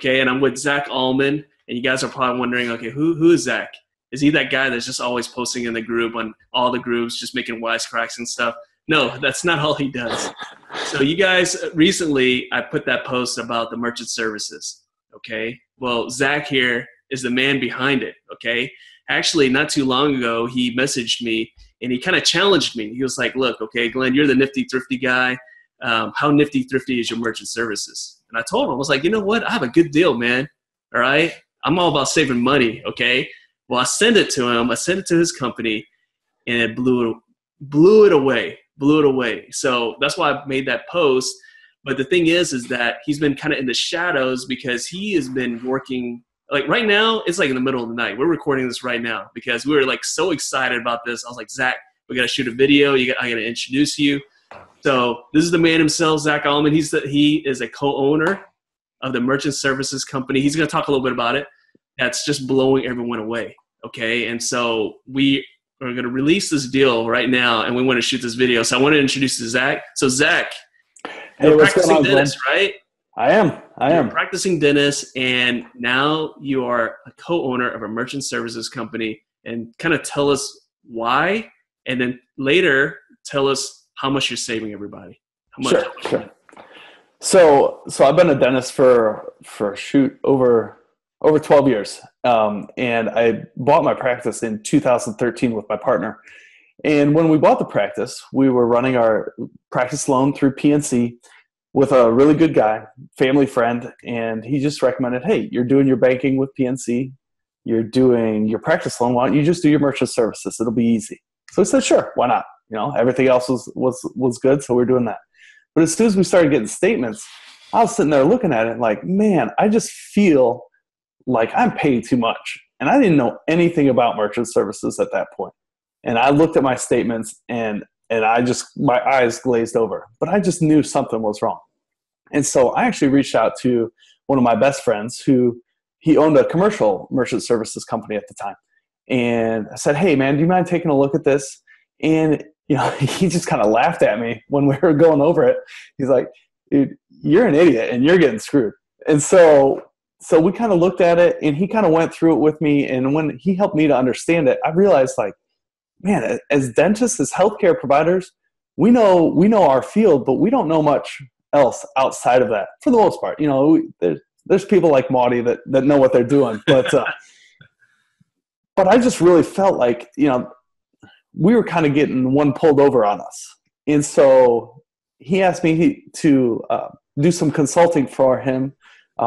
Okay, and I'm with Zach Allman, and you guys are probably wondering, okay, who is Zach? Is he that guy that's just always posting in the group on all the groups, just making wisecracks and stuff? No, that's not all he does. So you guys, recently I put that post about the merchant services. Okay, well, Zach here is the man behind it. Okay, actually, not too long ago, he messaged me and he kind of challenged me. He was like, "Look, okay, Glenn, you're the nifty thrifty guy. How nifty thrifty is your merchant services?" And I told him, I was like, "You know what? I have a good deal, man. All right, I'm all about saving money." Okay, well, I sent it to him. I sent it to his company, and it blew it away. So that's why I made that post. But the thing is that he's been kind of in the shadows because he has been working. Like right now, it's like in the middle of the night. We're recording this right now because we were like so excited about this. I was like, Zach, we got to shoot a video. I got to introduce you. So this is the man himself, Zach Allman. He is a co-owner of the merchant services company. He's going to talk a little bit about it. That's just blowing everyone away. Okay, and so we are going to release this deal right now, and we want to shoot this video. So I want to introduce you to Zach. So Zach, you're practicing dentist, right? I am. You're practicing dentist, and now you are a co-owner of a merchant services company. And kind of tell us why, and then later tell us how much you're saving everybody. Sure. So I've been a dentist for over 12 years, and I bought my practice in 2013 with my partner. And when we bought the practice, we were running our practice loan through PNC with a really good guy, family friend, and he just recommended, hey, you're doing your banking with PNC, you're doing your practice loan, why don't you just do your merchant services? It'll be easy. So I said, sure, why not? Everything else was good, so we're doing that. But as soon as we started getting statements, I was sitting there looking at it like, man, I just feel like I'm paying too much. And I didn't know anything about merchant services at that point. And I looked at my statements and my eyes glazed over, but I just knew something was wrong. And so I actually reached out to one of my best friends he owned a commercial merchant services company at the time. And I said, hey man, do you mind taking a look at this? And he just kind of laughed at me when we were going over it. He's like, dude, you're an idiot and you're getting screwed. And so we kind of looked at it and he kind of went through it with me. And when he helped me to understand it, I realized like, man, as dentists, as healthcare providers, we know our field, but we don't know much else outside of that for the most part. There's people like Maudie that know what they're doing, but I just really felt like, we were kind of getting one pulled over on us. And so he asked me to do some consulting for him,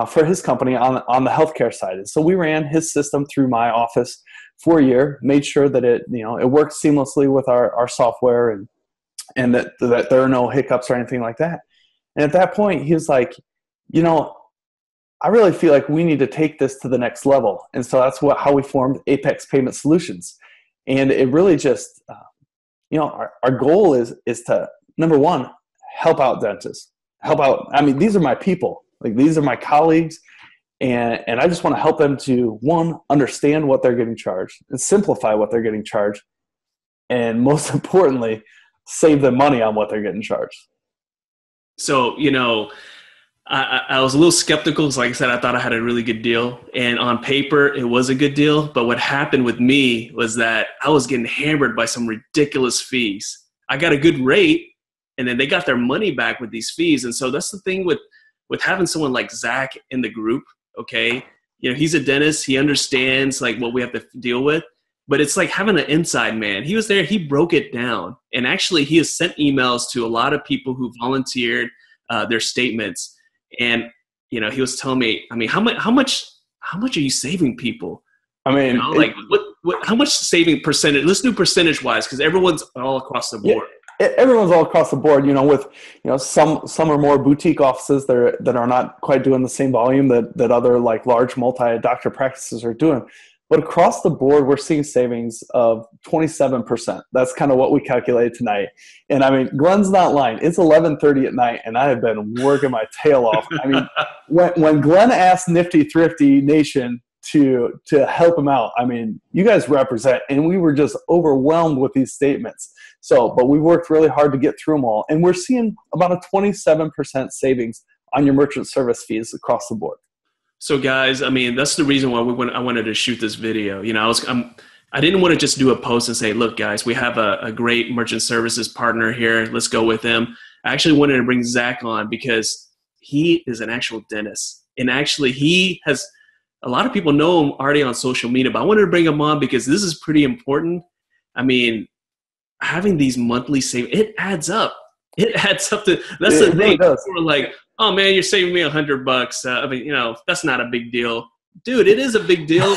for his company on the healthcare side. And so we ran his system through my office for a year, made sure that it worked seamlessly with our software and that there are no hiccups or anything like that. And at that point, he was like, I really feel like we need to take this to the next level. And so that's how we formed Apex Payment Solutions. And it really just, our goal is to, number one, help out dentists. These are my people. Like, these are my colleagues. And I just want to help them to, one, understand what they're getting charged and simplify what they're getting charged. And most importantly, save them money on what they're getting charged. So, I was a little skeptical because, like I said, I thought I had a really good deal. And on paper, it was a good deal. But what happened with me was that I was getting hammered by some ridiculous fees. I got a good rate, and then they got their money back with these fees. And so that's the thing with having someone like Zach in the group, okay? He's a dentist. He understands, like, what we have to deal with. But it's like having an inside man. He was there. He broke it down. And actually, he has sent emails to a lot of people who volunteered their statements. And, he was telling me, how much are you saving people? How much saving percentage? Let's do percentage wise, because everyone's all across the board. Yeah, everyone's all across the board, with, some are more boutique offices that are not quite doing the same volume that other like large multi-doctor practices are doing. But across the board, we're seeing savings of 27%. That's kind of what we calculated tonight. And Glenn's not lying. It's 11:30 at night, and I have been working my tail off. When Glenn asked Nifty Thrifty Nation to help him out, you guys represent, and we were just overwhelmed with these statements. But we worked really hard to get through them all. And we're seeing about a 27% savings on your merchant service fees across the board. So guys, I mean, that's the reason why I wanted to shoot this video. You know, I didn't want to just do a post and say, look, guys, we have a great merchant services partner here. Let's go with them. I actually wanted to bring Zach on because he is an actual dentist. And actually, he has a lot of people know him already on social media, but I wanted to bring him on because this is pretty important. I mean, having these monthly savings, it adds up. It adds up to, that's the thing. People are like, oh man, you're saving me $100. I mean, you know, that's not a big deal. Dude, it is a big deal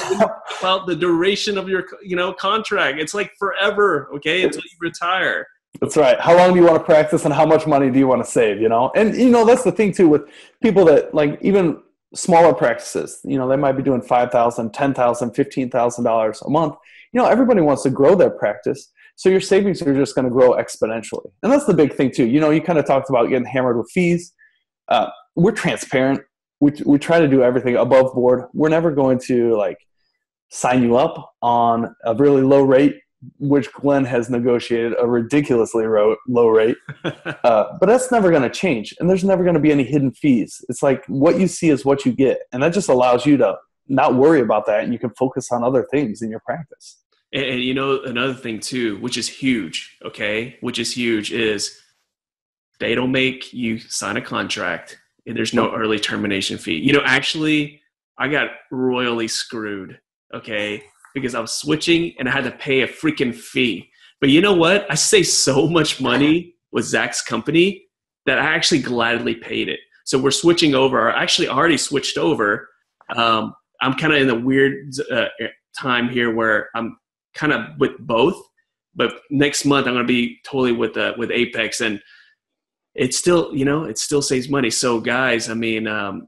about the duration of your, you know, contract. It's like forever, okay, until you retire. That's right. How long do you want to practice and how much money do you want to save, you know? And, you know, that's the thing, too, with people that, like, even smaller practices, you know, they might be doing $5,000, $10,000, $15,000 a month. You know, everybody wants to grow their practice. So your savings are just going to grow exponentially. And that's the big thing, too. You know, you kind of talked about getting hammered with fees. We're transparent. We try to do everything above board. We're never going to like sign you up on a really low rate, which Glenn has negotiated a ridiculously low rate. But that's never going to change. And there's never going to be any hidden fees. It's like what you see is what you get. And that just allows you to not worry about that. And you can focus on other things in your practice. And you know, another thing too, which is huge, okay, which is huge is they don't make you sign a contract. There's no early termination fee. You know, actually, I got royally screwed, okay, because I was switching and I had to pay a freaking fee. But you know what? I save so much money with Zach's company that I actually gladly paid it. So we're switching over. I actually already switched over. I'm kind of in a weird time here where I'm kind of with both. But next month, I'm going to be totally with Apex. And it's still, you know, it still saves money. So guys, I mean,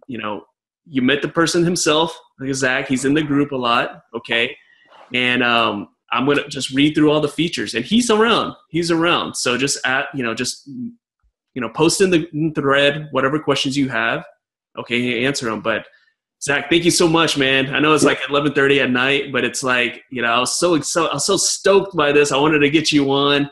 you know, you met the person himself, like Zach, he's in the group a lot. Okay. And, I'm going to just read through all the features and he's around. So just post in the thread, whatever questions you have. Okay. Answer them. But Zach, thank you so much, man. I know it's like 11:30 at night, but it's like, you know, I was so stoked by this. I wanted to get you on.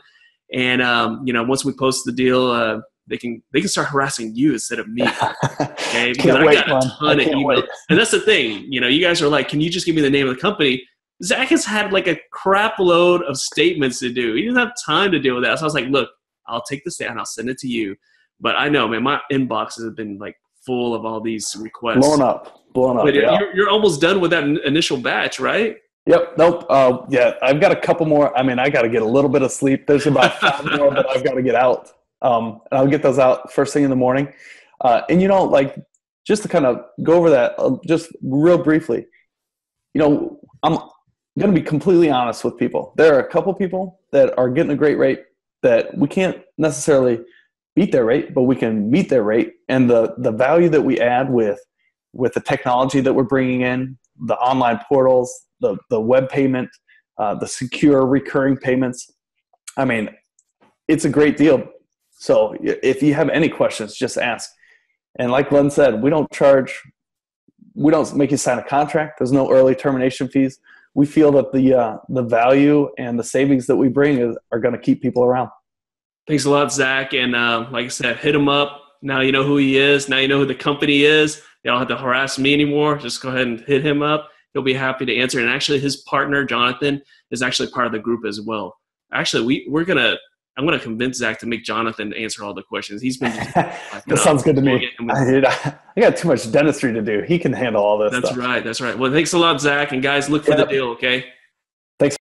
And, you know, once we post the deal, they can start harassing you instead of me. Okay, because I got a ton of emails. And that's the thing, you know, you guys are like, can you just give me the name of the company? Zach has had like a crap load of statements to do. He doesn't have time to deal with that. So I was like, look, I'll take this down. I'll send it to you. But I know, man, my inboxes have been like full of all these requests. Blown up. But yeah. You're almost done with that initial batch, right? Yep. Nope. Yeah, I've got a couple more. I mean, I got to get a little bit of sleep. There's about 5 more that I've got to get out. And I'll get those out first thing in the morning. And, you know, like just to kind of go over that just real briefly, you know, I'm going to be completely honest with people. There are a couple people that are getting a great rate that we can't necessarily beat their rate, but we can meet their rate. And the value that we add with the technology that we're bringing in, the online portals, the web payment, the secure recurring payments. I mean, it's a great deal. So if you have any questions, just ask. And like Glenn said, we don't make you sign a contract. There's no early termination fees. We feel that the value and the savings that we bring are going to keep people around. Thanks a lot, Zach. And like I said, hit him up. Now you know who he is. Now you know who the company is. You don't have to harass me anymore. Just go ahead and hit him up. He'll be happy to answer. And actually, his partner, Jonathan, is actually part of the group as well. Actually, I'm going to convince Zach to make Jonathan answer all the questions. He's been just, that sounds good to me. I got too much dentistry to do. He can handle all this stuff. That's right. Well, thanks a lot, Zach. And guys, look for the deal, okay?